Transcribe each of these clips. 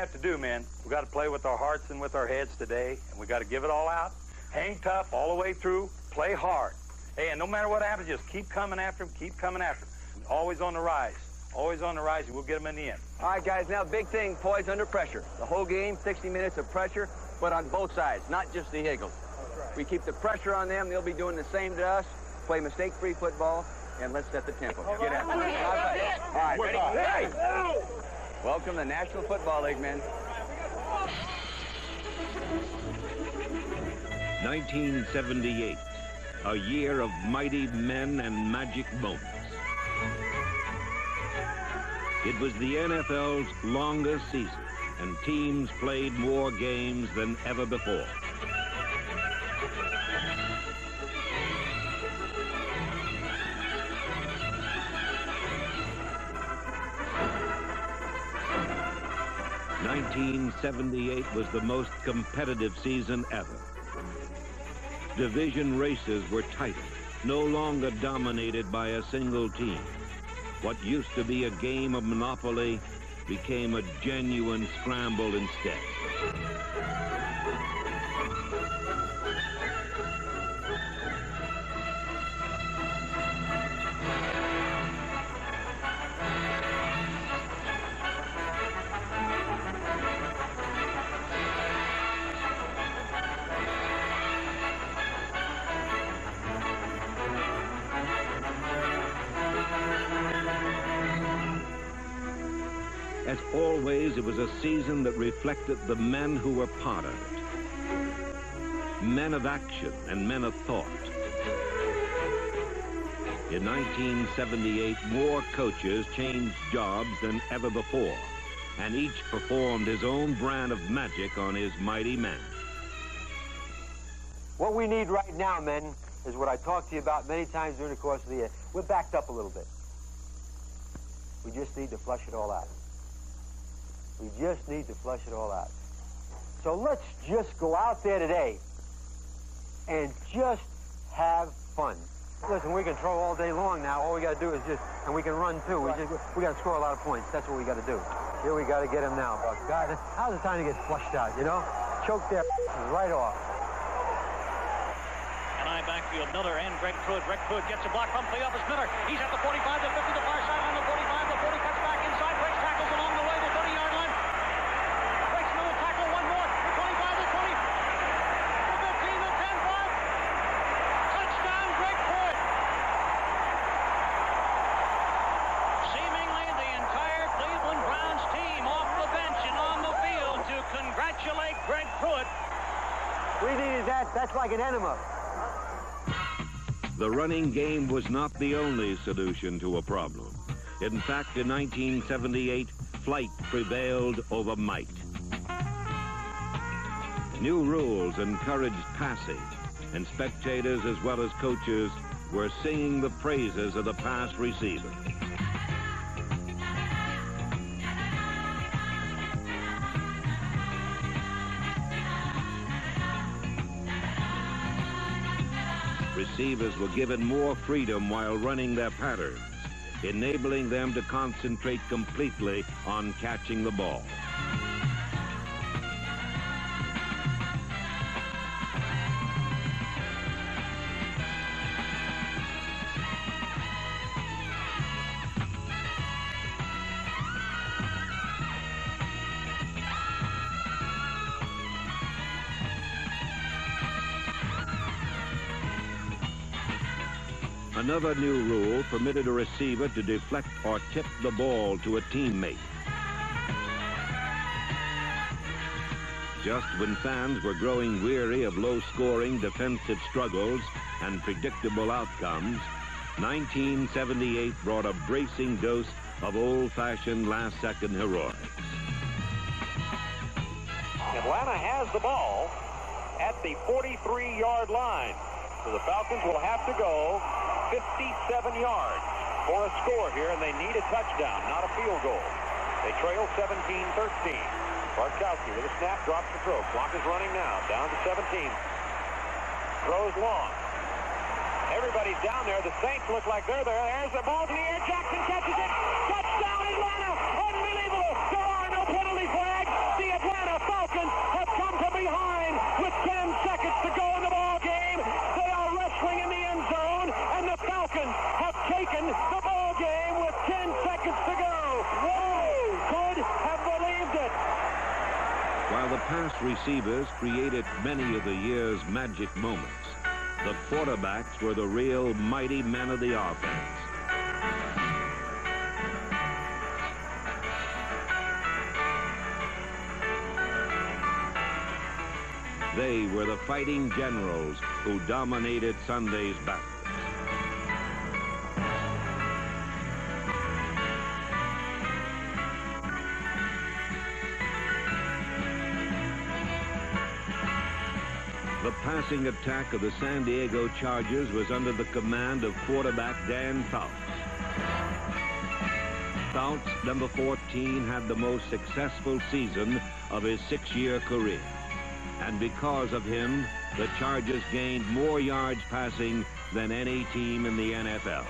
have to do, man. We got to play with our hearts and with our heads today, and we got to give it all out. Hang tough all the way through. Play hard. Hey, and no matter what happens, just keep coming after them. Keep coming after them. Always on the rise. Always on the rise, and we'll get them in the end. All right, guys, now big thing, poise under pressure. The whole game, 60 minutes of pressure, but on both sides, not just the Eagles. Right. We keep the pressure on them. They'll be doing the same to us. Play mistake-free football, and let's set the tempo. Get after it. All right, ready? Hey! Welcome to the National Football League, men. 1978, a year of mighty men and magic moments. It was the NFL's longest season, and teams played more games than ever before. '78 was the most competitive season ever. Division races were tighter, no longer dominated by a single team. What used to be a game of Monopoly became a genuine scramble instead. As always, it was a season that reflected the men who were part of it. Men of action and men of thought. In 1978, more coaches changed jobs than ever before, and each performed his own brand of magic on his mighty men. What we need right now, men, is what I talked to you about many times during the course of the year. We're backed up a little bit. We just need to flush it all out. We just need to flush it all out. So let's just go out there today and just have fun. Listen, we can throw all day long now. All we got to do is just, and we can run too. We got to score a lot of points. That's what we got to do. Here we got to get him now, Buck. God, how's the time to get flushed out, you know? Choke their right off. And I backfield Miller and Greg Pruitt. Greg Pruitt gets a block from playoff. Miller. He's at the 45, the 50, the far side on the 45. The 40 cuts back inside. Breaks tackles along the way. The 30-yard line. Breaks another tackle. One more. The 25, the 20. The 15, the 10, 5. Touchdown, Greg Pruitt. Seemingly the entire Cleveland Browns team off the bench and on the field to congratulate Greg Pruitt. We needed that. That's like an enema. The running game was not the only solution to a problem. In fact, in 1978, flight prevailed over might. New rules encouraged passing, and spectators as well as coaches were singing the praises of the pass receiver. Receivers were given more freedom while running their patterns, enabling them to concentrate completely on catching the ball. Another new rule permitted a receiver to deflect or tip the ball to a teammate. Just when fans were growing weary of low-scoring defensive struggles and predictable outcomes, 1978 brought a bracing dose of old-fashioned last-second heroics. Atlanta has the ball at the 43-yard line. So the Falcons will have to go 57 yards for a score here, and they need a touchdown, not a field goal. They trail 17-13. Bartkowski with a snap, drops the throw. Clock is running now, down to 17. Throws long. Everybody's down there. The Saints look like they're there. There's the ball in the air. Jackson catches it. Touchdown, Atlanta. Unbelievable. There are no penalty flags. While the pass receivers created many of the year's magic moments, the quarterbacks were the real mighty men of the offense. They were the fighting generals who dominated Sunday's battle. The passing attack of the San Diego Chargers was under the command of quarterback Dan Fouts. Fouts, number 14, had the most successful season of his 6-year career. And because of him, the Chargers gained more yards passing than any team in the NFL.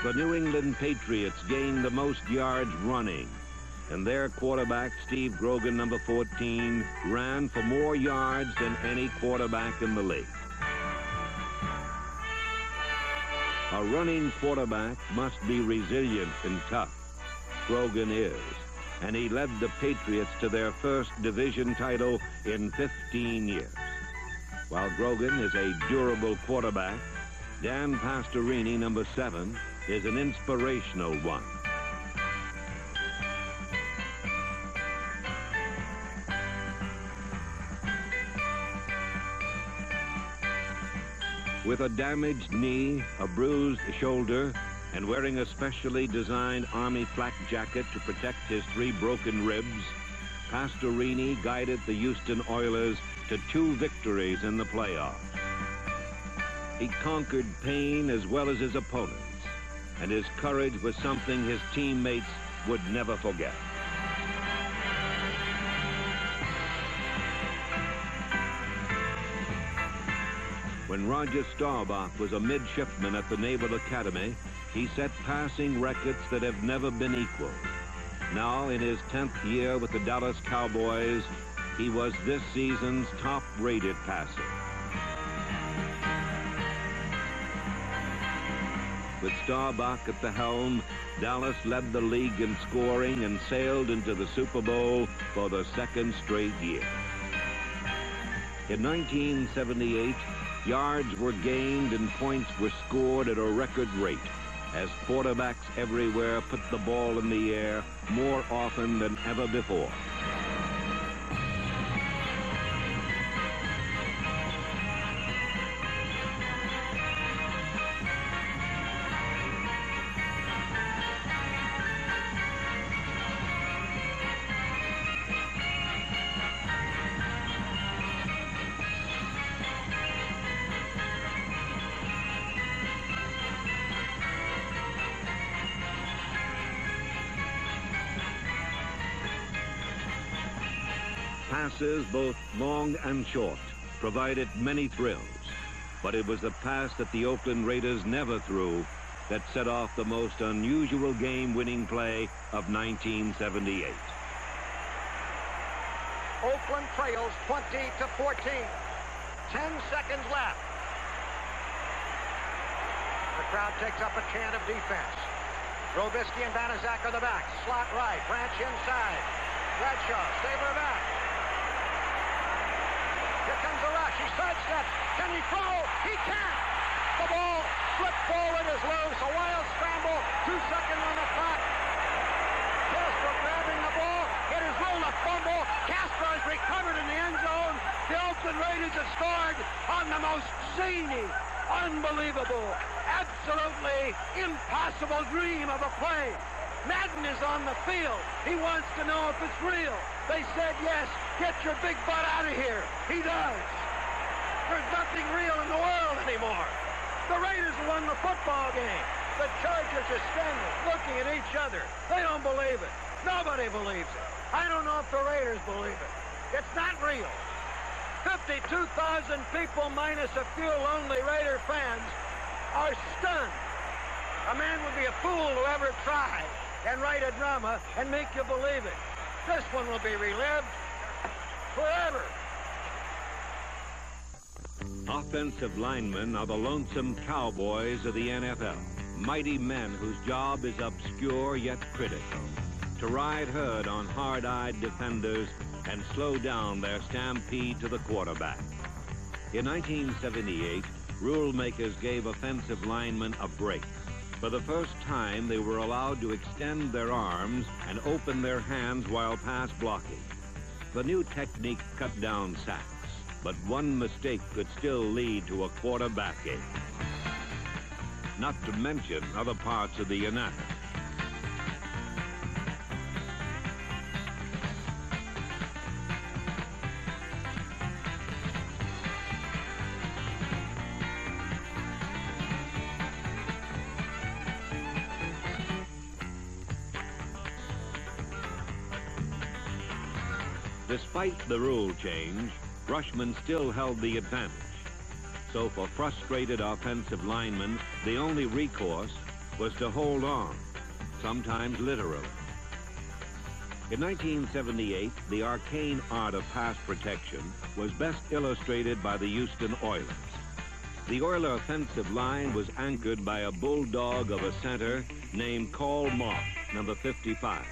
The New England Patriots gained the most yards running, and their quarterback, Steve Grogan, number 14, ran for more yards than any quarterback in the league. A running quarterback must be resilient and tough. Grogan is, and he led the Patriots to their first division title in 15 years. While Grogan is a durable quarterback, Dan Pastorini, number 7, is an inspirational one. With a damaged knee, a bruised shoulder, and wearing a specially designed Army flak jacket to protect his 3 broken ribs, Pastorini guided the Houston Oilers to 2 victories in the playoffs. He conquered pain as well as his opponents, and his courage was something his teammates would never forget. When Roger Staubach was a midshipman at the Naval Academy, he set passing records that have never been equaled. Now, in his 10th year with the Dallas Cowboys, he was this season's top-rated passer. With Staubach at the helm, Dallas led the league in scoring and sailed into the Super Bowl for the 2nd straight year. In 1978, yards were gained and points were scored at a record rate as quarterbacks everywhere put the ball in the air more often than ever before. Passes, both long and short, provided many thrills, but it was the pass that the Oakland Raiders never threw that set off the most unusual game-winning play of 1978. Oakland trails 20-14. 10 seconds left. The crowd takes up a chant of defense. Robisky and Banaszak are the backs. Slot right, Branch inside. Bradshaw, Stabler back. Here comes the rush. He sidesteps. Can he throw? He can't. The ball flipped forward is loose. A wild scramble. 2 seconds on the clock. Castro grabbing the ball. It is ruled a fumble. Castro is recovered in the end zone. The Oakland Raiders have scored on the most zany, unbelievable, absolutely impossible dream of a play. Madden is on the field. He wants to know if it's real. They said yes. Get your big butt out of here. He does. There's nothing real in the world anymore. The Raiders won the football game. The Chargers are standing, looking at each other. They don't believe it. Nobody believes it. I don't know if the Raiders believe it. It's not real. 52,000 people minus a few lonely Raider fans are stunned. A man would be a fool to ever try and write a drama and make you believe it. This one will be relived forever. Offensive linemen are the lonesome Cowboys of the NFL. mighty men whose job is obscure yet critical, to ride herd on hard-eyed defenders and slow down their stampede to the quarterback. In 1978, rule makers gave offensive linemen a break. For the first time, they were allowed to extend their arms and open their hands while pass blocking. The new technique cut down sacks, but one mistake could still lead to a quarterback ache. Not to mention other parts of the anatomy. Despite the rule change, Rushman still held the advantage. So for frustrated offensive linemen, the only recourse was to hold on, sometimes literally. In 1978, the arcane art of pass protection was best illustrated by the Houston Oilers. The Oiler offensive line was anchored by a bulldog of a center named Karl Mock, number 55.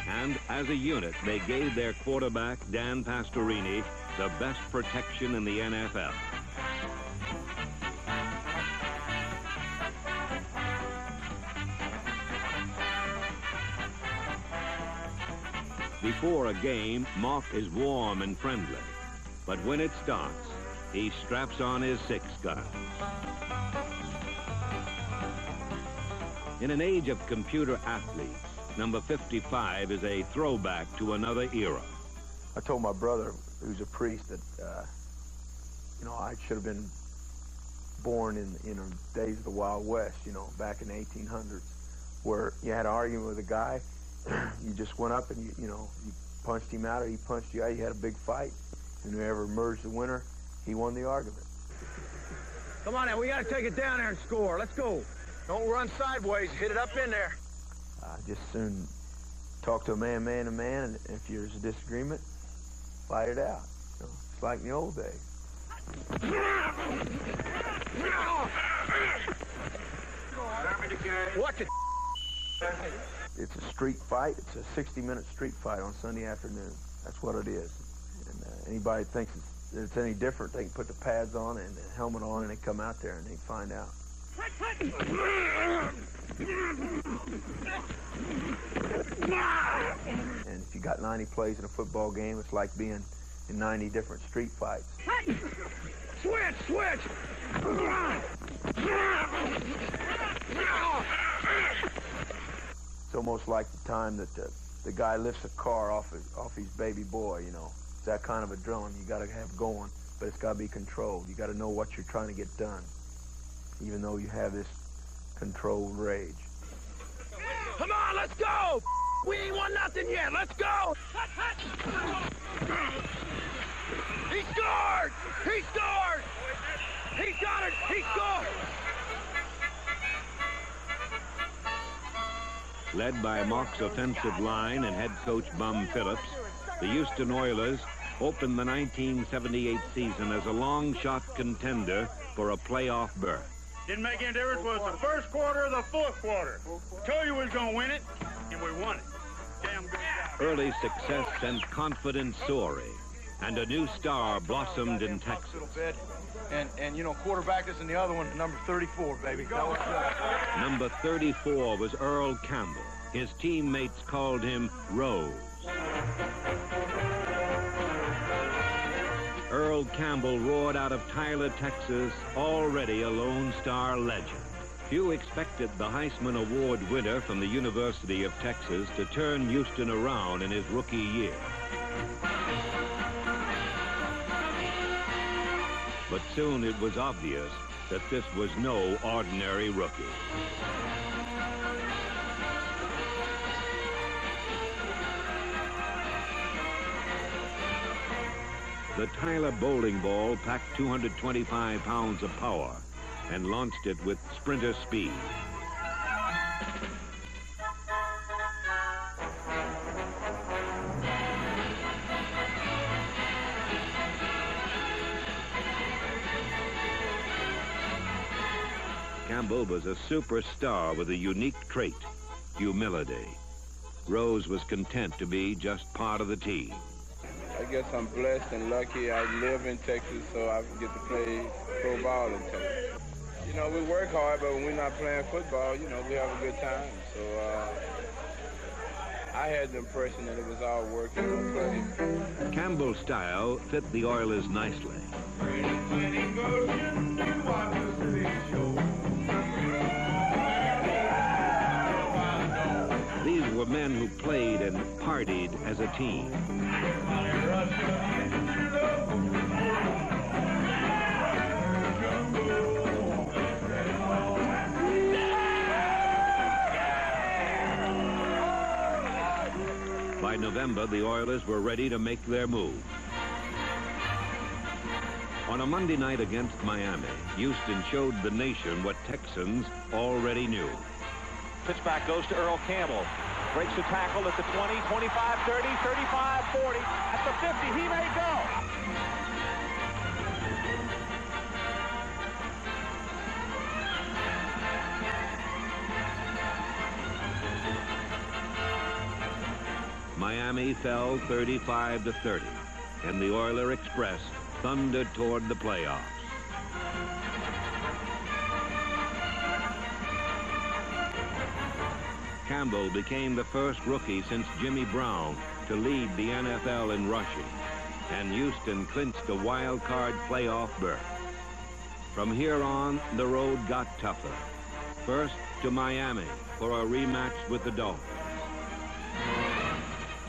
And as a unit, they gave their quarterback, Dan Pastorini, the best protection in the NFL. Before a game, Mock is warm and friendly. But when it starts, he straps on his 6 gun. In an age of computer athletes, number 55 is a throwback to another era. I told my brother, who's a priest, that, I should have been born in the days of the Wild West, back in the 1800s, where you had an argument with a guy, you just went up and, you punched him out or he punched you out, you had a big fight, and whoever emerged the winner, he won the argument. Come on now, we got to take it down there and score. Let's go. Don't run sideways. Hit it up in there. Just soon talk to a man to man, and if there's a disagreement, fight it out. It's like in the old days. What the? It's a street fight. It's a 60-minute street fight on Sunday afternoon. That's what it is. And anybody thinks it's any different, they can put the pads on and the helmet on, and they come out there and they can find out. And if you got 90 plays in a football game, it's like being in 90 different street fights. Switch! It's almost like the time that the guy lifts a car off his baby boy, It's that kind of adrenaline you got to have going, but it's got to be controlled. You got to know what you're trying to get done, even though you have this controlled rage. Come on, let's go! We ain't won nothing yet. Let's go! He scored! He scored! He got it! He scored! Led by Mock's offensive line and head coach Bum Phillips, the Houston Oilers opened the 1978 season as a long-shot contender for a playoff berth. Didn't make any difference was the first quarter or the fourth quarter. Told you we was going to win it, and we won it. Damn good job. Early success sent confidence soaring, and a new star blossomed in Texas. And quarterback is in the other one, number 34, baby. Number 34 was Earl Campbell. His teammates called him Rose. Earl Campbell roared out of Tyler, Texas, already a Lone Star legend. Few expected the Heisman Award winner from the University of Texas to turn Houston around in his rookie year. But soon it was obvious that this was no ordinary rookie. The Tyler bowling ball packed 225 pounds of power and launched it with sprinter speed. Campbell was a superstar with a unique trait, humility. Rose was content to be just part of the team. I guess I'm blessed and lucky. I live in Texas, so I get to play pro ball in Texas. You know, we work hard, but when we're not playing football, you know, we have a good time. So I had the impression that it was all working on play. Campbell's style fit the Oilers nicely. These were men who played and partied as a team. By November, the Oilers were ready to make their move. On a Monday night against Miami, Houston showed the nation what Texans already knew. Pitch back goes to Earl Campbell. Breaks the tackle at the 20, 25, 30, 35, 40. At the 50, he may go. Miami fell 35-30, and the Oiler Express thundered toward the playoffs. Campbell became the first rookie since Jimmy Brown to lead the NFL in rushing, and Houston clinched a wild card playoff berth. From here on, the road got tougher. First to Miami for a rematch with the Dolphins.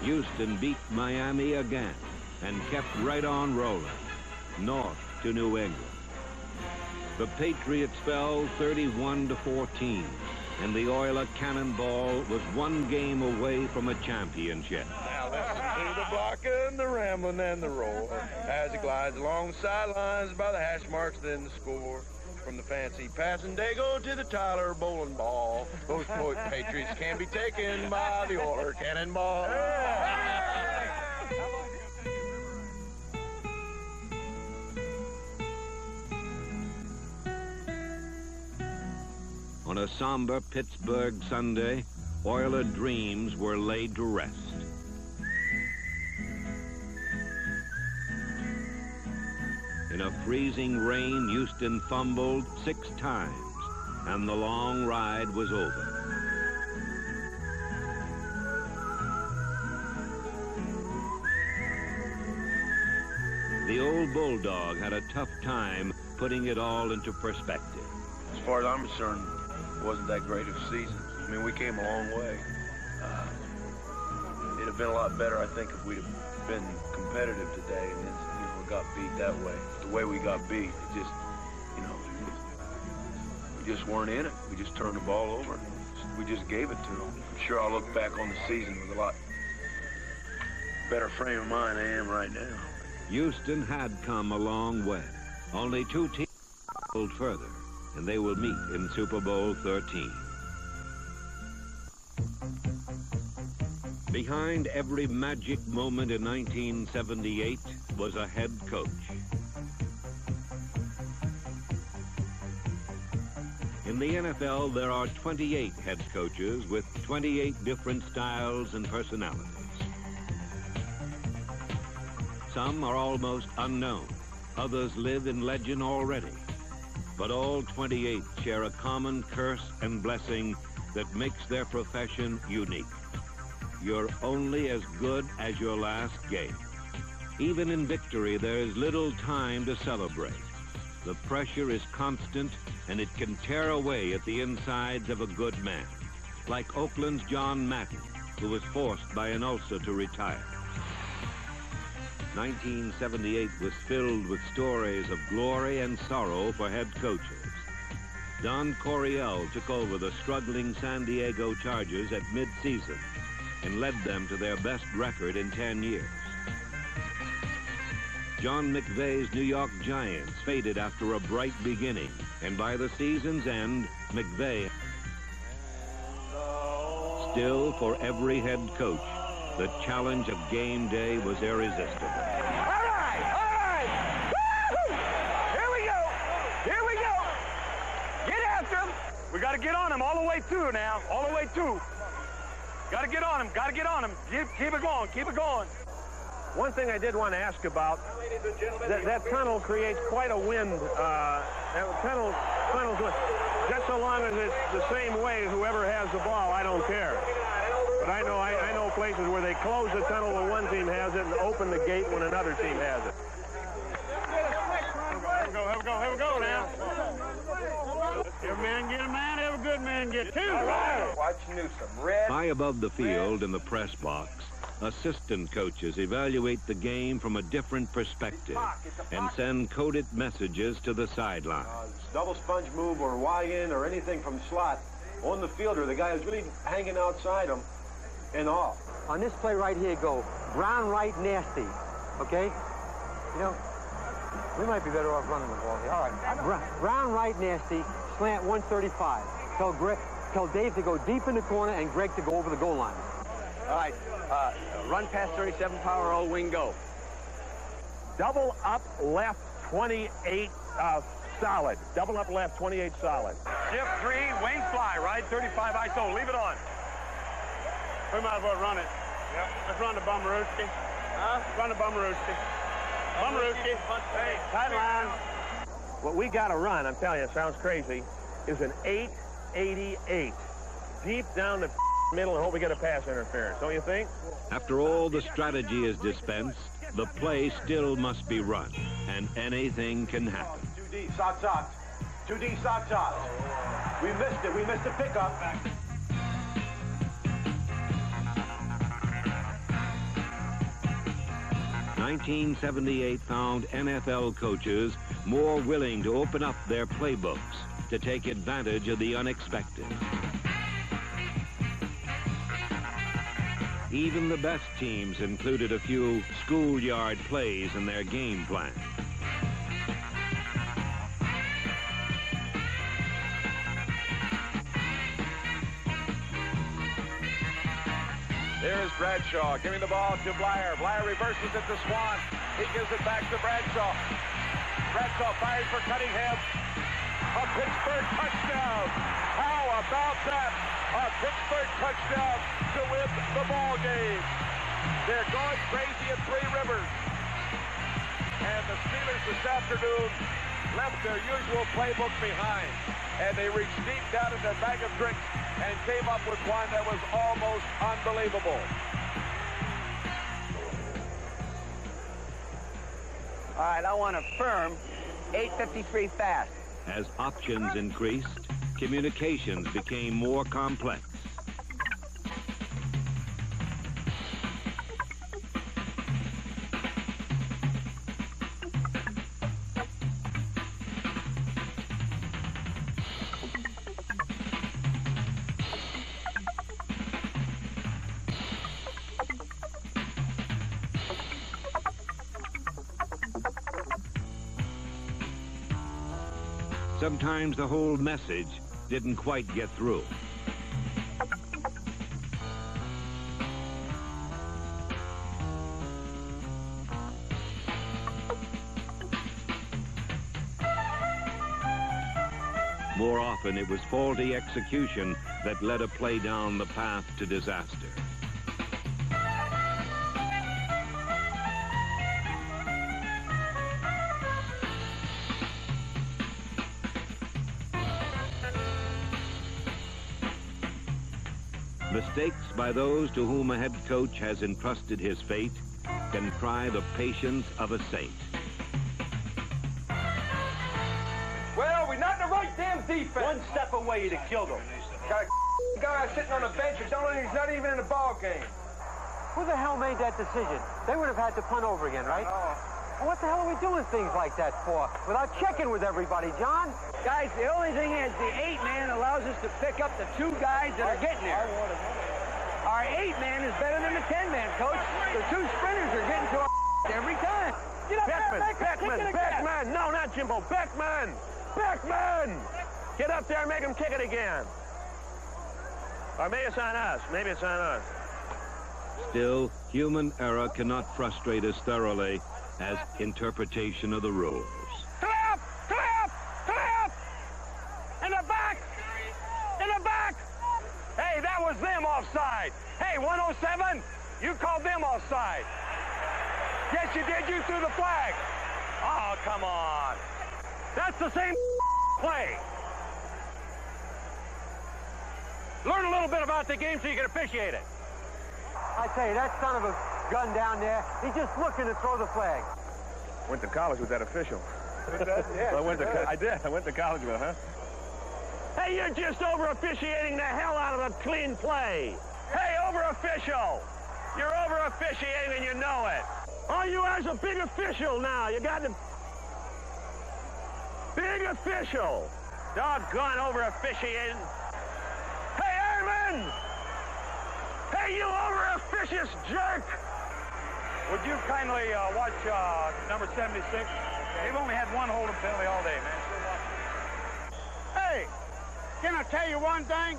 Houston beat Miami again and kept right on rolling, north to New England. The Patriots fell 31-14, and the Oiler Cannonball was one game away from a championship. Now listen to the blocking, the rambling, and the roar as it glides along the sidelines by the hash marks, then the score. From the fancy Passendago to the Tyler bowling ball, those Patriots can be taken by the Oiler Cannonball. On a somber Pittsburgh Sunday, Oiler dreams were laid to rest. In a freezing rain, Houston fumbled 6 times, and the long ride was over. The old Bulldog had a tough time putting it all into perspective. As far as I'm concerned, it wasn't that great of a season. I mean, we came a long way. It'd have been a lot better, I think, if we'd have been competitive today and then, got beat that way. The way we got beat, it just, we just weren't in it. We just turned the ball over. We just gave it to them. I'm sure I'll look back on the season with a lot better frame of mind than I am right now. Houston had come a long way. Only 2 teams pulled further, and they will meet in Super Bowl 13. Behind every magic moment in 1978 was a head coach. In the NFL, there are 28 head coaches with 28 different styles and personalities. Some are almost unknown. Others live in legend already. But all 28 share a common curse and blessing that makes their profession unique. You're only as good as your last game. Even in victory, there is little time to celebrate. The pressure is constant, and it can tear away at the insides of a good man, like Oakland's John Madden, who was forced by an ulcer to retire. 1978 was filled with stories of glory and sorrow for head coaches. Don Coryell took over the struggling San Diego Chargers at mid-season and led them to their best record in 10 years. John McVay's New York Giants faded after a bright beginning, and by the season's end, McVay. Still, for every head coach, the challenge of game day was irresistible. All right! Woo-hoo! Here we go! Get after him! way through now. All the way through. Got to get on him. Got to get on him. Keep it going. Keep it going. One thing I did want to ask about, that tunnel creates quite a wind. That tunnel's just so long as it's the same way, whoever has the ball, I don't care. But I know places where they close the tunnel when one team has it and open the gate when another team has it. Here we go now. Every man get a man, every good man get two. All right. Watch Newsom. Red. High above the field in the press box, assistant coaches evaluate the game from a different perspective and send coded messages to the sideline. Double sponge move or Y-in or anything from slot on the fielder, the guy who's really hanging outside him and off. On this play right here, go Brown right nasty, okay? You know, we might be better off running the ball here. All right, Brown right nasty, slant 135. Tell Dave to go deep in the corner and Greg to go over the goal line. All right, run past 37 power, all wing, go. Double up left 28 solid. Double up left 28 solid. Shift 3, wing fly, right 35 ISO. Leave it on. We might as well run it. Yep. Let's run the Bummerooski. Run the Bummerooski. Bummerooski. Hey, tight line. What we got to run, I'm telling you, it sounds crazy, is an 888. Deep down the middle and hope we get a pass interference, don't you think? After all the strategy is dispensed, the play still must be run, and anything can happen. 2D, socks out. 2D, socks out. We missed it. We missed the pickup. 1978 found NFL coaches more willing to open up their playbooks to take advantage of the unexpected. Even the best teams included a few schoolyard plays in their game plan. There's Bradshaw giving the ball to Blyer. Blyer reverses it to Swan. He gives it back to Bradshaw. Bradshaw fires for Cunningham. A Pittsburgh touchdown. How about that? A Pittsburgh touchdown to win the ball game. They're going crazy at Three Rivers. And the Steelers this afternoon left their usual playbook behind. And they reached deep down in their bag of tricks and came up with one that was almost unbelievable. All right, I want a firm 8:53 fast. As options increased, communications became more complex. Sometimes the whole message didn't quite get through. More often, it was faulty execution that led a play down the path to disaster. Mistakes by those to whom a head coach has entrusted his fate can try the patience of a saint. Well, we're not in the right damn defense. One step away, you'd have killed him. Got a guy sitting on the bench who he's not even in the ball game. Who the hell made that decision? They would have had to punt over again, right? Well, what the hell are we doing things like that for? Without checking with everybody, John? Guys, the only thing is the 8-man allows us to pick up the 2 guys that are getting there. Our 8-man is better than the 10-man, Coach. The 2 sprinters are getting to our every time. Get up Beckman! No, not Jimbo. Beckman! Beckman! Get up there and make him kick it again. Or maybe it's on us. Maybe it's on us. Still, human error cannot frustrate as thoroughly as interpretation of the rules. Clap! Clap! Clap! In the back! In the back! them offside. Yes, you did. You threw the flag. Oh, come on. That's the same play. Learn a little bit about the game so you can appreciate it. I tell you, that son of a gun down there, he's just looking to throw the flag. Went to college with that official. Yeah, I went to college with, huh? Hey, you're just over-officiating the hell out of a clean play. Hey, over-official. You're over-officiating and you know it. Oh, you as a big official now. You got to... Big official. Doggone over-officiating. Hey, Airman! Hey, you over-officious jerk! Would you kindly watch number 76? They've only had one holding penalty all day, man. Hey, can I tell you one thing?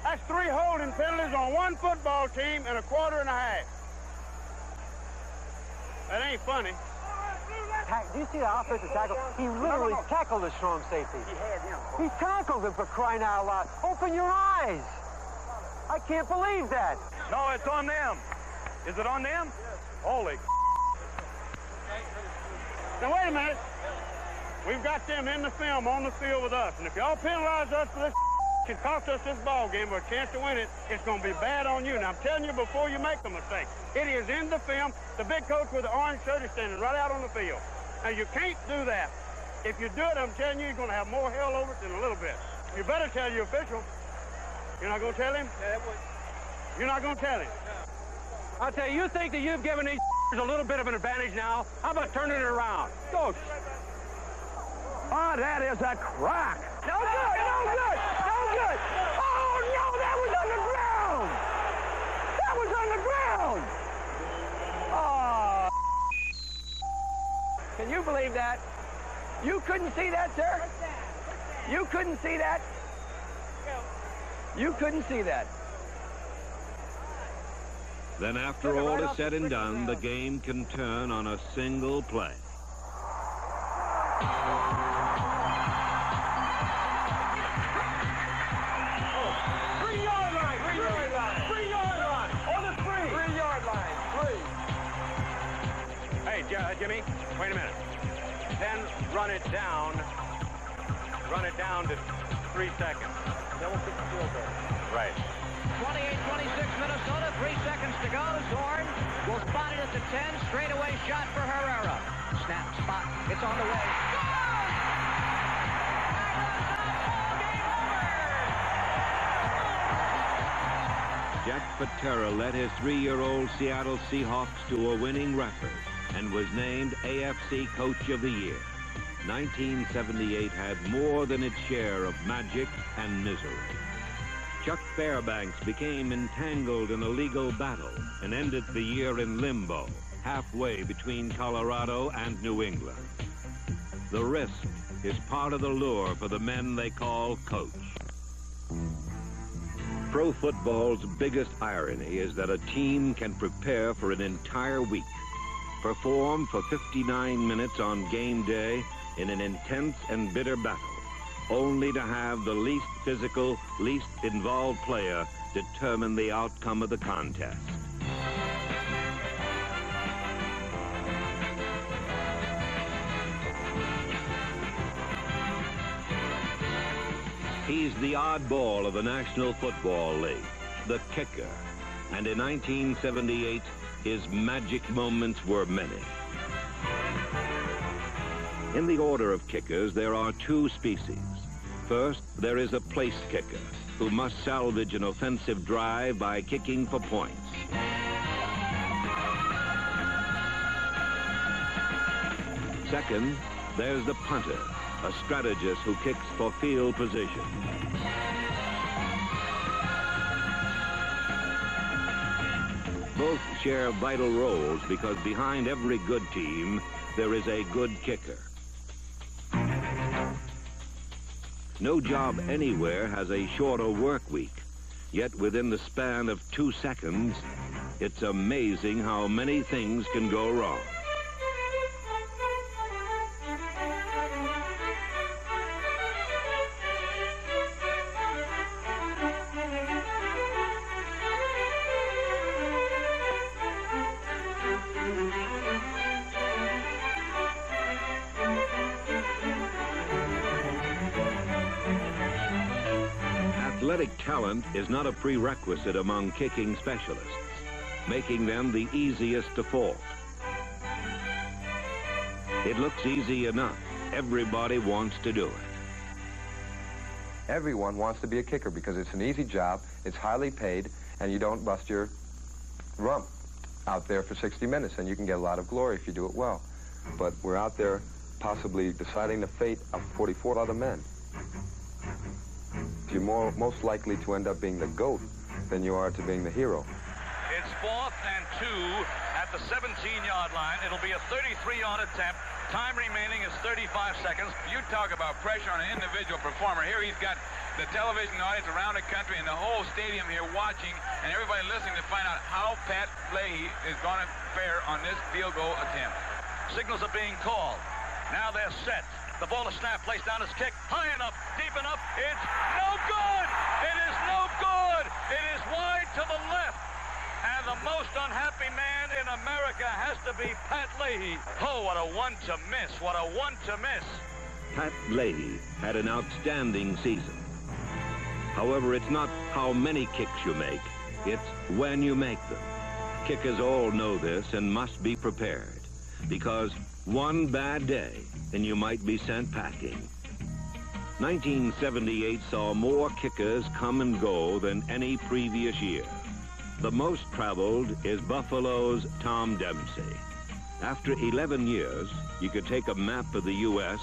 That's 3 holding penalties on one football team in a quarter and a half. That ain't funny. Do you see the offensive tackle? He literally tackled the strong safety. He tackled him, for crying out loud. Open your eyes. I can't believe that. No, it's on them. Is it on them? Holy. Now, wait a minute. We've got them in the film on the field with us. And if y'all penalize us for this and cost us this ball game with a chance to win it, it's going to be bad on you. Now, I'm telling you before you make the mistake. It is in the film. The big coach with the orange shirt is standing right out on the field. Now, you can't do that. If you do it, I'm telling you, you're going to have more hell over it than a little bit. You better tell your official. You're not going to tell him? You're not going to tell him? I'll tell you, you think that you've given these a little bit of an advantage now? How about turning it around? Go. Oh, that is a crack. No good, no good, no good. Oh, no, that was on the ground. That was on the ground. Oh. Can you believe that? You couldn't see that, sir? You couldn't see that? You couldn't see that. Then after all is said and done, the game can turn on a single play. 3-yard line, 3-yard line, 3-yard line, on the 3-yard line, 3. Hey, Jimmy, wait a minute. Then run it down to 3 seconds. Then we'll kick the field goal. Right. 28-26 Minnesota, 3 seconds to go. Zorn will spot it at the 10. Straightaway shot for Herrera. Snap, spot, it's on the way. Jack Patera led his 3-year-old Seattle Seahawks to a winning record and was named AFC Coach of the Year. 1978 had more than its share of magic and misery. Chuck Fairbanks became entangled in a legal battle and ended the year in limbo, halfway between Colorado and New England. The risk is part of the lure for the men they call coach. Pro football's biggest irony is that a team can prepare for an entire week, perform for 59 minutes on game day in an intense and bitter battle, only to have the least physical, least involved player determine the outcome of the contest. He's the oddball of the National Football League, the kicker. And in 1978, his magic moments were many. In the order of kickers, there are 2 species. First, there is a place kicker, who must salvage an offensive drive by kicking for points. Second, there's the punter, a strategist who kicks for field position. Both share vital roles because behind every good team, there is a good kicker. No job anywhere has a shorter work week, yet within the span of 2 seconds, it's amazing how many things can go wrong. athletic talent is not a prerequisite among kicking specialists, making them the easiest to fault. It looks easy enough. Everybody wants to do it. Everyone wants to be a kicker because it's an easy job, it's highly paid, and you don't bust your rump out there for 60 minutes, and you can get a lot of glory if you do it well. But we're out there possibly deciding the fate of 44 other men. You're most likely to end up being the GOAT than you are to being the hero. It's 4th and 2 at the 17-yard line. It'll be a 33-yard attempt. Time remaining is 35 seconds. You talk about pressure on an individual performer. Here he's got the television audience around the country and the whole stadium here watching and everybody listening to find out how Pat Leahy is going to fare on this field goal attempt. Signals are being called. Now they're set. The ball is snapped, placed down, is kicked high enough, deep enough. It's no good. It is no good. It is wide to the left. And the most unhappy man in America has to be Pat Leahy. Oh, what a one to miss. What a one to miss. Pat Leahy had an outstanding season. However, it's not how many kicks you make, it's when you make them. Kickers all know this and must be prepared, because one bad day and you might be sent packing. 1978 saw more kickers come and go than any previous year. The most traveled is Buffalo's Tom Dempsey. After 11 years, you could take a map of the U.S.,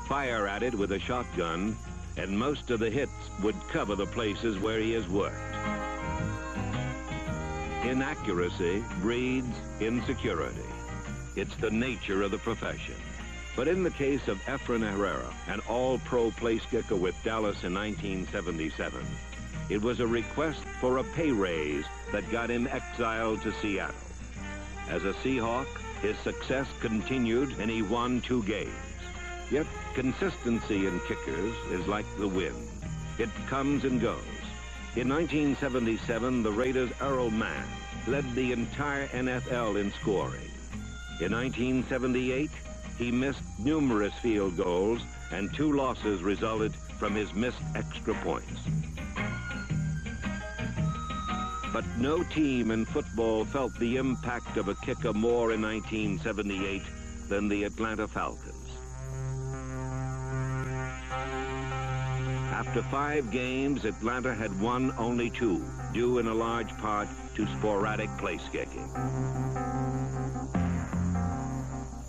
fire at it with a shotgun, and most of the hits would cover the places where he has worked. Inaccuracy breeds insecurity. It's the nature of the profession. But in the case of Efren Herrera, an all-pro place kicker with Dallas in 1977, it was a request for a pay raise that got him exiled to Seattle. As a Seahawk, his success continued and he won 2 games. Yet consistency in kickers is like the wind. It comes and goes. In 1977, the Raiders' Earl Mann led the entire NFL in scoring. In 1978, he missed numerous field goals and 2 losses resulted from his missed extra points. But no team in football felt the impact of a kicker more in 1978 than the Atlanta Falcons. After 5 games, Atlanta had won only 2, due in a large part to sporadic place kicking.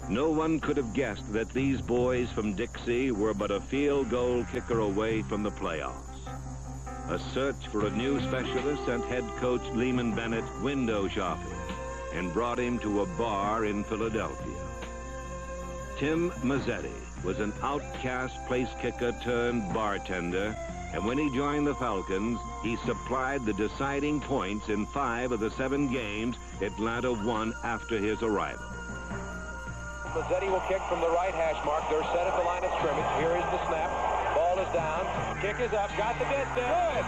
No one could have guessed that these boys from Dixie were but a field goal kicker away from the playoffs. A search for a new specialist sent head coach Lehman Bennett window shopping and brought him to a bar in Philadelphia. Tim Mazzetti was an outcast place kicker turned bartender, and when he joined the Falcons, he supplied the deciding points in 5 of the 7 games Atlanta won after his arrival. Mazzetti will kick from the right hash mark. They're set at the line of scrimmage. Here is the snap. Ball is down. Kick is up. Got the distance. Good.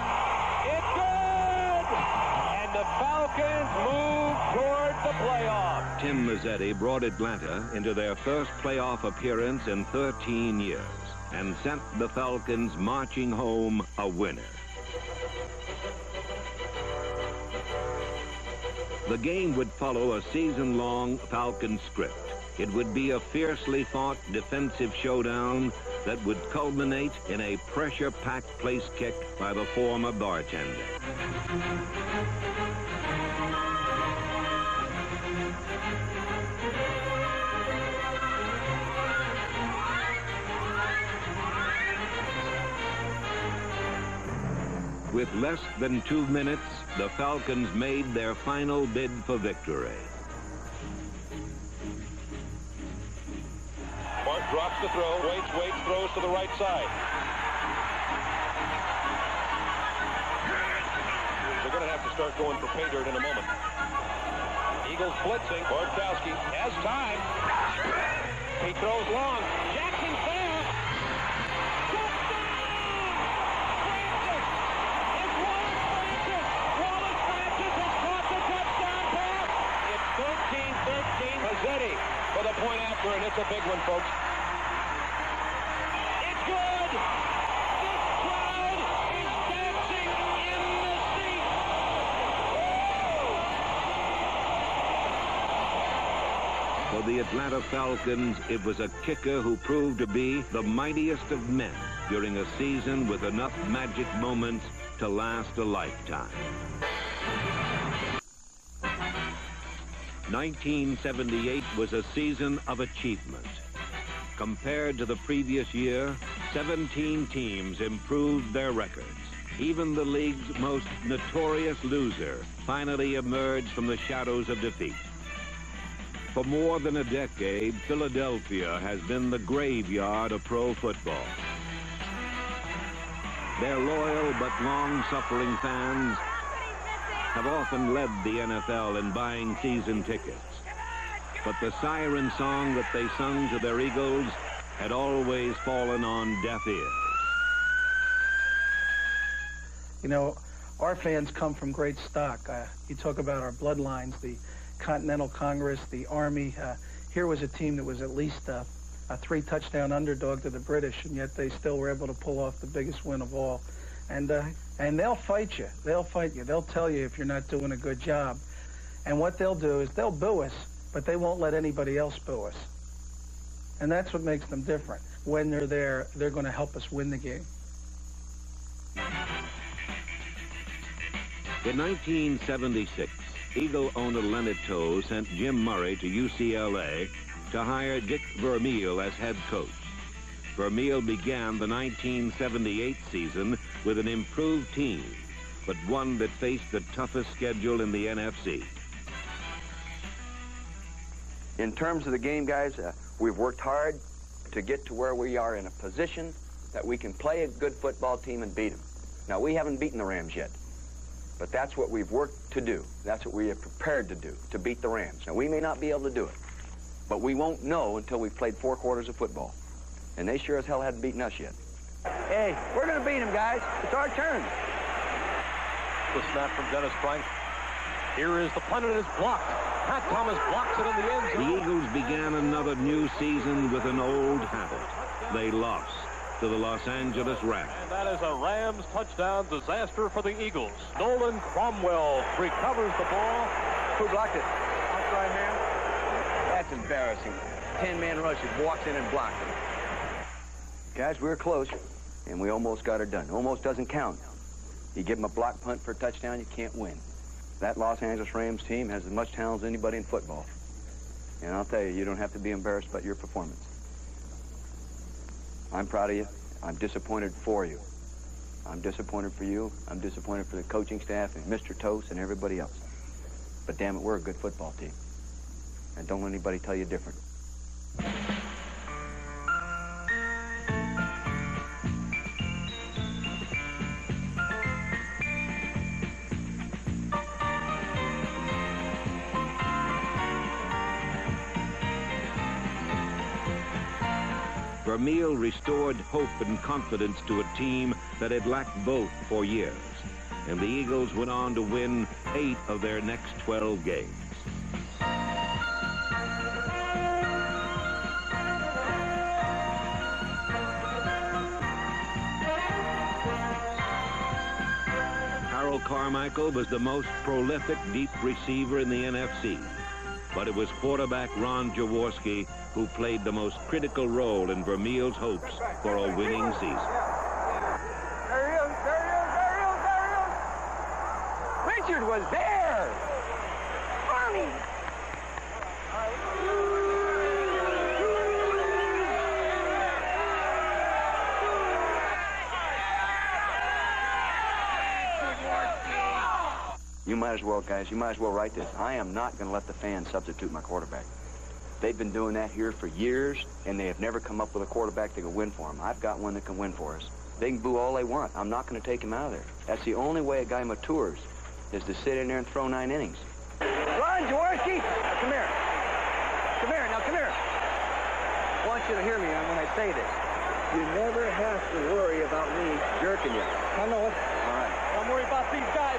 It's good! And the Falcons move toward the playoffs. Tim Mazzetti brought Atlanta into their first playoff appearance in 13 years and sent the Falcons marching home a winner. The game would follow a season-long Falcon script. It would be a fiercely fought defensive showdown that would culminate in a pressure-packed place kick by the former bartender. With less than 2 minutes, the Falcons made their final bid for victory. Mark drops the throw, waits, throws to the right side. They're going to have to start going for pay dirt in a moment. Eagles blitzing. Bartkowski has time. He throws long. Jackson's there. Touchdown! Francis! It's Wallace Francis! Wallace Francis has caught the touchdown pass! It's 13-13. Mazzetti for the point after, and it's a big one, folks. It's good! This crowd is dancing For the Atlanta Falcons, it was a kicker who proved to be the mightiest of men during a season with enough magic moments to last a lifetime. 1978 was a season of achievement. Compared to the previous year, 17 teams improved their records. Even the league's most notorious loser finally emerged from the shadows of defeat. For more than a decade, Philadelphia has been the graveyard of pro football. Their loyal but long-suffering fans have often led the NFL in buying season tickets. But the siren song that they sung to their Eagles had always fallen on deaf ears. You know, our fans come from great stock. You talk about our bloodlines, the Continental Congress, the Army. Here was a team that was at least a 3-touchdown underdog to the British, and yet they still were able to pull off the biggest win of all. And they'll fight you. They'll fight you. They'll tell you if you're not doing a good job. And what they'll do is they'll boo us, but they won't let anybody else boo us. And that's what makes them different. When they're there, they're going to help us win the game. In 1976, Eagle owner Leonard Toe sent Jim Murray to UCLA to hire Dick Vermeil as head coach. Vermeil began the 1978 season with an improved team, but one that faced the toughest schedule in the NFC. In terms of the game, guys, we've worked hard to get to where we are in a position that we can play a good football team and beat them. Now, we haven't beaten the Rams yet, but that's what we've worked to do. That's what we are prepared to do, to beat the Rams. Now, we may not be able to do it, but we won't know until we've played 4 quarters of football. And they sure as hell hadn't beaten us yet. Hey, we're going to beat them, guys. It's our turn. The snap from Dennis Frank. Here is the punt, and it's blocked. Pat Thomas blocks it in the end zone. The Eagles began another new season with an old habit. They lost to the Los Angeles Rams. And that is a Rams touchdown disaster for the Eagles. Nolan Cromwell recovers the ball. Who blocked it? Outside hand. That's embarrassing. 10-man rush, he walks in and blocks it. Guys, we were close, and we almost got it done. Almost doesn't count. You give them a block punt for a touchdown, you can't win. That Los Angeles Rams team has as much talent as anybody in football. And I'll tell you, you don't have to be embarrassed about your performance. I'm proud of you. I'm disappointed for you. I'm disappointed for you. I'm disappointed for the coaching staff and Mr. Toast and everybody else. But damn it, we're a good football team. And don't let anybody tell you different. Vermeil restored hope and confidence to a team that had lacked both for years, and the Eagles went on to win 8 of their next 12 games. Harold Carmichael was the most prolific deep receiver in the NFC, but it was quarterback Ron Jaworski who played the most critical role in Vermeil's hopes for a winning season. There he is, there he is, there he is, there he is! Richard was there! Army! You might as well, guys, you might as well write this. I am not going to let the fans substitute my quarterback. They've been doing that here for years, and they have never come up with a quarterback that can win for them. I've got one that can win for us. They can boo all they want. I'm not going to take him out of there. That's the only way a guy matures, is to sit in there and throw 9 innings. Ron Jaworski! Come here. Come here, now come here. I want you to hear me when I say this. You never have to worry about me jerking you. I know it. All right. Don't worry about these guys.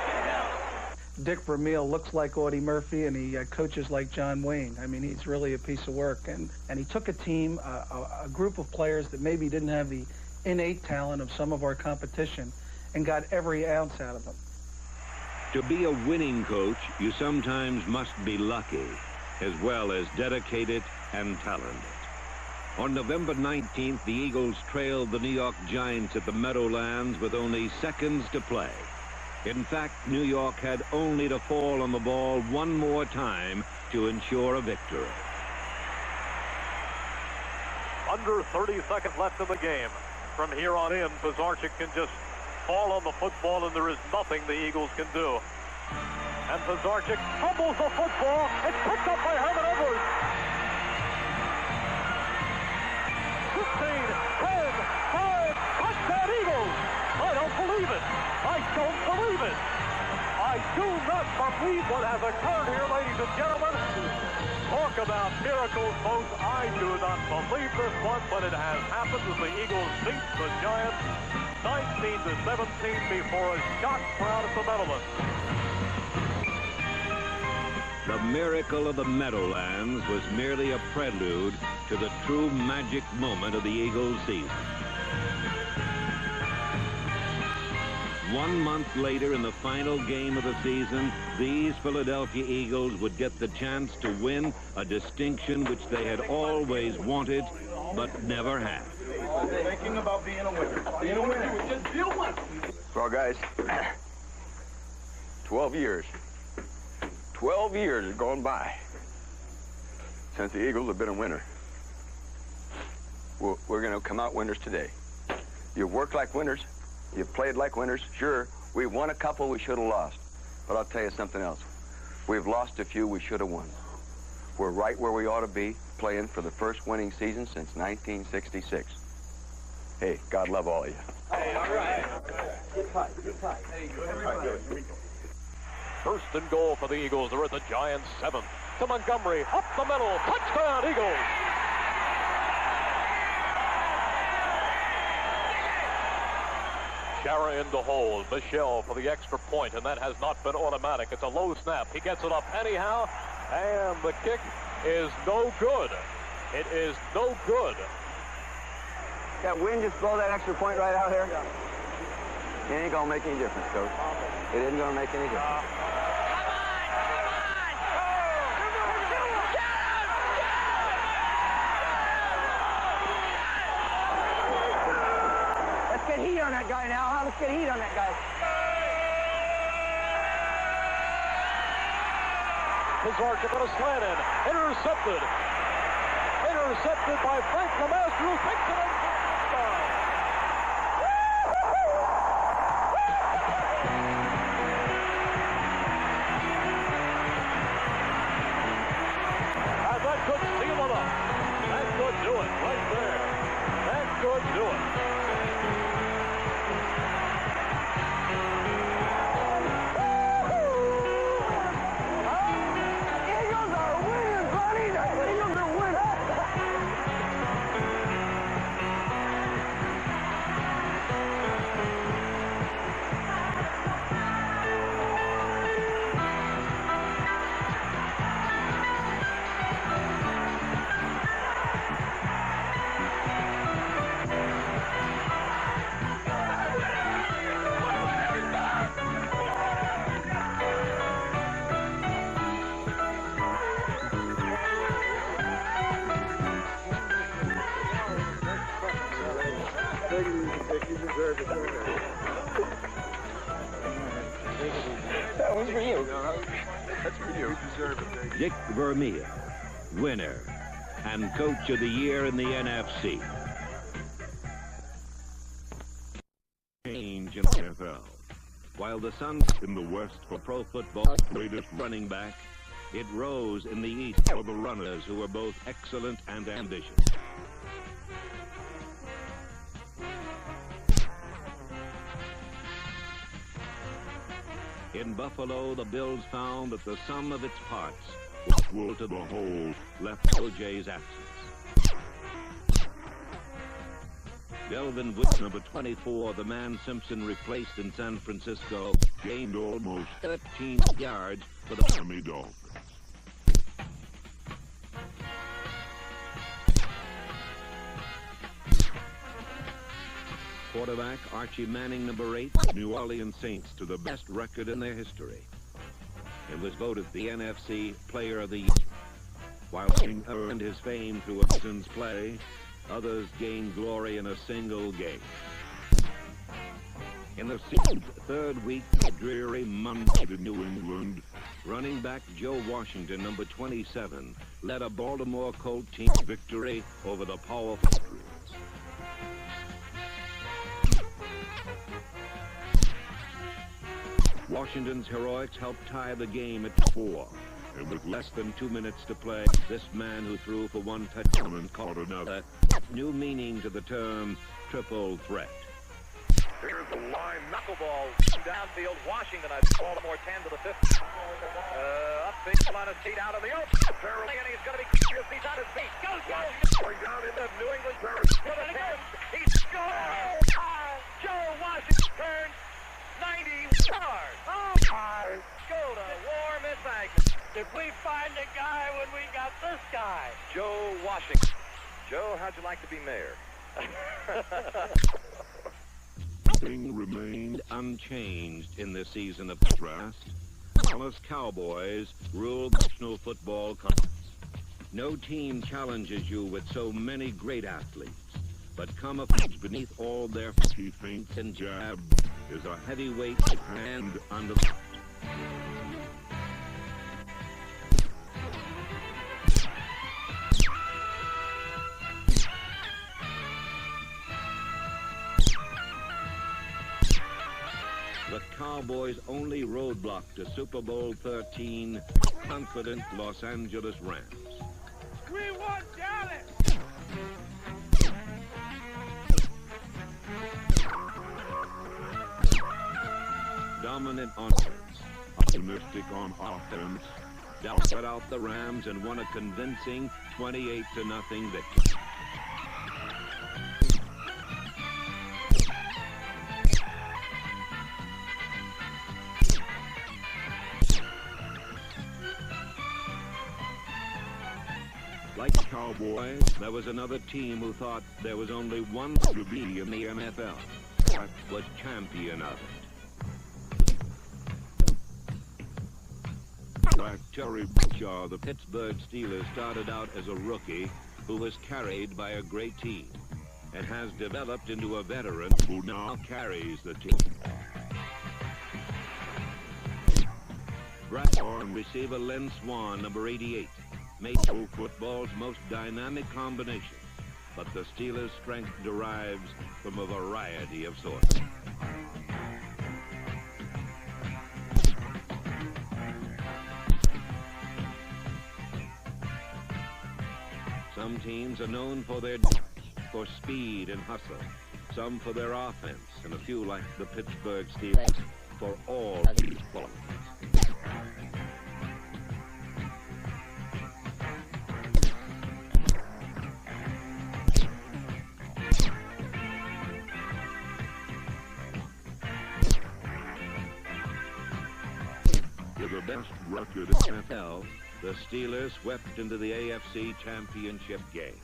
Dick Vermeil looks like Audie Murphy, and he coaches like John Wayne. I mean, he's really a piece of work. And he took a team, a group of players that maybe didn't have the innate talent of some of our competition, and got every ounce out of them. To be a winning coach, you sometimes must be lucky. as well as dedicated and talented. On November 19th, the Eagles trailed the New York Giants at the Meadowlands with only seconds to play. In fact, New York had only to fall on the ball one more time to ensure a victory. Under 30 seconds left in the game. From here on in, Pizarczyk can just fall on the football, and there is nothing the Eagles can do. And Pizarczyk fumbles the football. It's picked up by Herman Edwards. 15, 10, 5, touchdown Eagles. I don't believe it. I don't believe it. I do not believe what has occurred here, ladies and gentlemen. Talk about miracles, folks. I do not believe this one, but it has happened as the Eagles beat the Giants 19-17 before a shock crowd at the Meadowlands. The miracle of the Meadowlands was merely a prelude to the true magic moment of the Eagles season. 1 month later, in the final game of the season, these Philadelphia Eagles would get the chance to win a distinction which they had always wanted, but never had. Thinking about being a winner. Being a winner. Just be a winner. Well, guys, 12 years. 12 years have gone by since the Eagles have been a winner. We're going to come out winners today. You've worked like winners. You've played like winners. Sure, we won a couple we should have lost. But I'll tell you something else. We've lost a few we should have won. We're right where we ought to be, playing for the first winning season since 1966. Hey, God love all of you. Hey, all right. Get tight, get tight. Hey, go ahead. First and goal for the Eagles. They're at the Giants' 7th. To Montgomery, up the middle. Touchdown, Eagles. Shara in the hole. Michelle for the extra point, and that has not been automatic. It's a low snap. He gets it up anyhow, and the kick is no good. It is no good. That wind just blow that extra point right out here? It ain't going to make any difference, Coach. It isn't going to make any difference. Let's get heat on that guy now, huh? Let's get heat on that guy. Pizarczyk on a slant in. Intercepted. Intercepted by Frank Lemaster, who picks it up. And that could seal it up. That could do it right there. That could do it. Eagles are winners, buddy! The Eagles are winners! That was for you. That's for you. Dick Vermeer, winner and coach of the year in the NFC. Change in the NFL. While the Suns in the West for pro football greatest running back, it rose in the East for the runners who were both excellent and ambitious. In Buffalo, the Bills found that the sum of its parts was equal to the whole, left O.J.'s absence. Delvin Woods, number 24, the man Simpson replaced in San Francisco, gained almost 13 yards for the Miami Dolphins. Quarterback Archie Manning, number 8, New Orleans Saints to the best record in their history. It was voted the NFC Player of the Year. While King earned his fame through a season's play, others gained glory in a single game. In the season's third week, a dreary Monday in New England, running back Joe Washington, number 27, led a Baltimore Colt team victory over the powerful Patriots. Washington's heroics helped tie the game at 4. And with less than 2 minutes to play, this man who threw for one touchdown and caught another, new meaning to the term triple threat. Here's the line, knuckleball downfield. Washington, Baltimore 10 to the 50. Upfield on his feet, out of the open. And he's going to be he's on his feet. Goes going down into New England. For the 10. He scores! Joe Washington turns 90 yards. Oh, my. Go to war, Miss Agnes. Did we find a guy when we got this guy? Joe Washington. Joe, how'd you like to be mayor? Nothing remained unchanged in this season of draft. Dallas Cowboys ruled National Football Conference. No team challenges you with so many great athletes, but come up beneath all their feints and jabs is a heavyweight hand under the... The Cowboys' only roadblock to Super Bowl 13, confident Los Angeles Rams. We want Dallas! Dominant on offense, optimistic on offense, Dallas shut out the Rams and won a convincing 28-0 victory. Like the Cowboys, there was another team who thought there was only one to be in the NFL. That was champion of it. Like Terry Bradshaw, the Pittsburgh Steelers started out as a rookie who was carried by a great team and has developed into a veteran who now carries the team. Bradshaw and receiver Len Swan, number 88. Made pro football's most dynamic combination, but the Steelers' strength derives from a variety of sources. Some teams are known for their for speed and hustle, some for their offense, and a few like the Pittsburgh Steelers for all these qualities. The best record in the NFL, the Steelers swept into the AFC Championship game.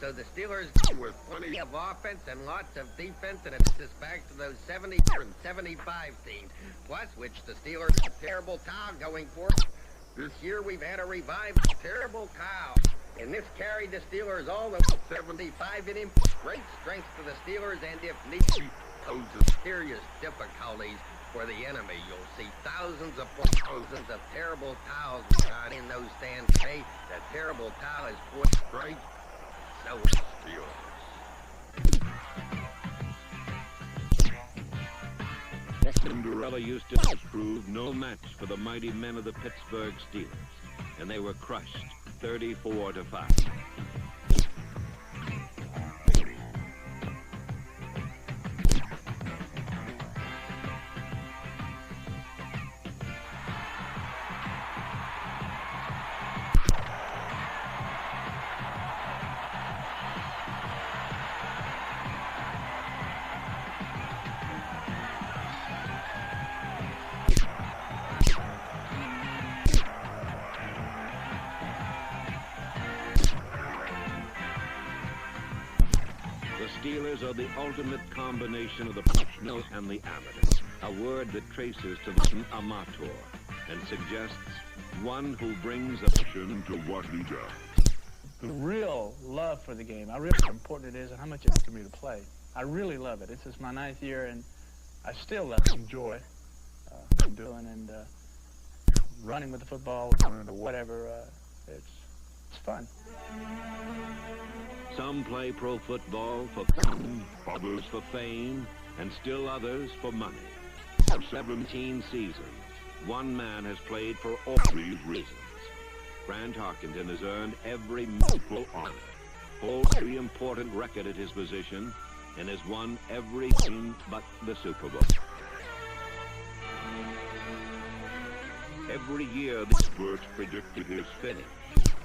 So the Steelers, with plenty of offense and lots of defense, and it's just back to those 70 and 75 teams, plus which the Steelers have a terrible cow going for. This year we've had a revived terrible cow, and this carried the Steelers all the 75 in him. Great strength to the Steelers, and if need be, poses serious difficulties for the enemy. You'll see thousands of terrible cows in those stands today. That terrible cow is put straight. So is the Steelers. Cinderella used to prove no match for the mighty men of the Pittsburgh Steelers, and they were crushed 34-5. Steelers are the ultimate combination of the professional and the amateur, a word that traces to the amateur and suggests one who brings a passion to what he does. The real love for the game, how important it is and how much it's to me to play. I really love it. This is my 9th year, and I still love it. Enjoy doing and running with the football or whatever. It's fun. Some play pro football for fun, others for fame, and still others for money. For 17 seasons, one man has played for all these reasons. Grant Harkington has earned every meaningful honor, holds every important record at his position, and has won everything but the Super Bowl. Every year, the experts predicted his finish,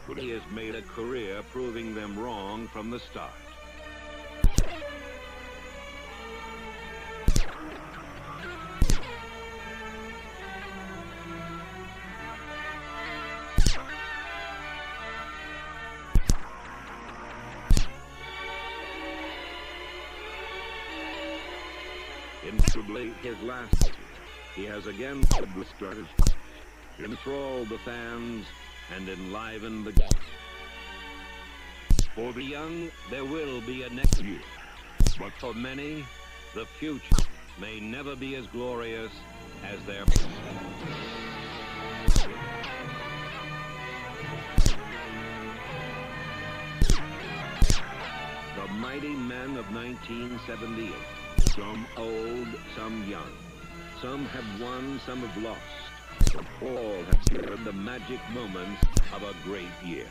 but he has made a career proving them wrong from the start. In his last year, he has again led the strategy, enthralled the fans, and enlivened the game. For the young, there will be a next year, but for many, the future may never be as glorious as their past. The mighty men of 1978. Some old, some young. Some have won, some have lost. But all have shared the magic moments of a great year.